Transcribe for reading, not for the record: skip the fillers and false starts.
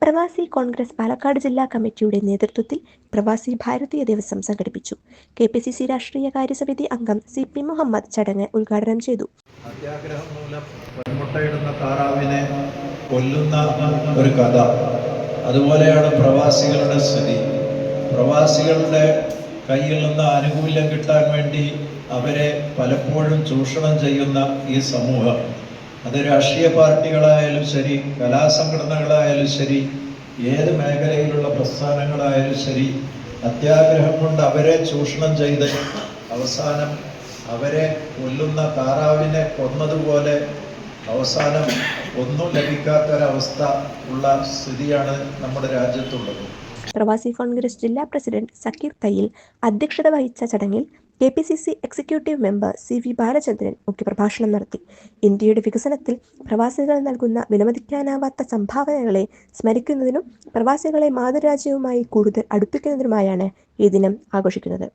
പ്രവാസി കോൺഗ്രസ് പാലക്കാട് ജില്ലാ കമ്മിറ്റിയുടെ നേതൃത്വത്തിൽ പ്രവാസി ഭാരതീയ ദിവസം സംഘടിപ്പിച്ചു. KPCC രാഷ്ട്രീയകാര്യ സമിതി അംഗം CP മുഹമ്മദ് ചടങ്ങ് ഉദ്ഘാടനം ചെയ്തു. അത്യാഗ്രഹം മൂലം പെൺമുട്ടയിടുന്ന താറാവിനെ കൊല്ലുന്ന ഒരു കഥ, അതുപോലെയാണ് പ്രവാസികളുടെ സ്ഥിതി. പ്രവാസികളുടെ കയ്യിൽ നിന്ന് ആനുകൂല്യം കിട്ടാൻ വേണ്ടി അവരെ പലപ്പോഴും ചൂഷണം ചെയ്യുന്ന ഈ സമൂഹം, അത് രാഷ്ട്രീയ പാർട്ടികളായാലും ശരി, കലാസംഘടനകളായാലും ശരി, ഏത് മേഖലയിലുള്ള പ്രസ്ഥാനങ്ങളായാലും ശരി, അത്യാഗ്രഹം കൊണ്ട് അവരെ ചൂഷണം ചെയ്ത് അവസാനം അവരെ കൊല്ലുന്ന താറാവിനെ കൊന്നതുപോലെ അവസാനം ഒന്നും ലഭിക്കാത്തൊരവസ്ഥ ഉള്ള സ്ഥിതിയാണ് നമ്മുടെ രാജ്യത്തുള്ളത്. പ്രവാസി കോൺഗ്രസ് ജില്ലാ പ്രസിഡന്റ് സക്കീർ തയ്യിൽ അധ്യക്ഷത വഹിച്ച ചടങ്ങിൽ KPCC executive member CV Balachandran മുഖ്യപ്രഭാഷണം നടത്തി. ഇന്ത്യയുടെ വികസനത്തിൽ പ്രവാസികൾ നൽകുന്ന വിലമതിക്കാനാവാത്ത സംഭാവനകളെ സ്മരിക്കുന്നതിനും പ്രവാസികളെ മാതൃരാജ്യവുമായി കൂടുതൽ അടുപ്പിക്കുന്നതിനുമായാണ് ഈ ദിനം ആഘോഷിക്കുന്നത്.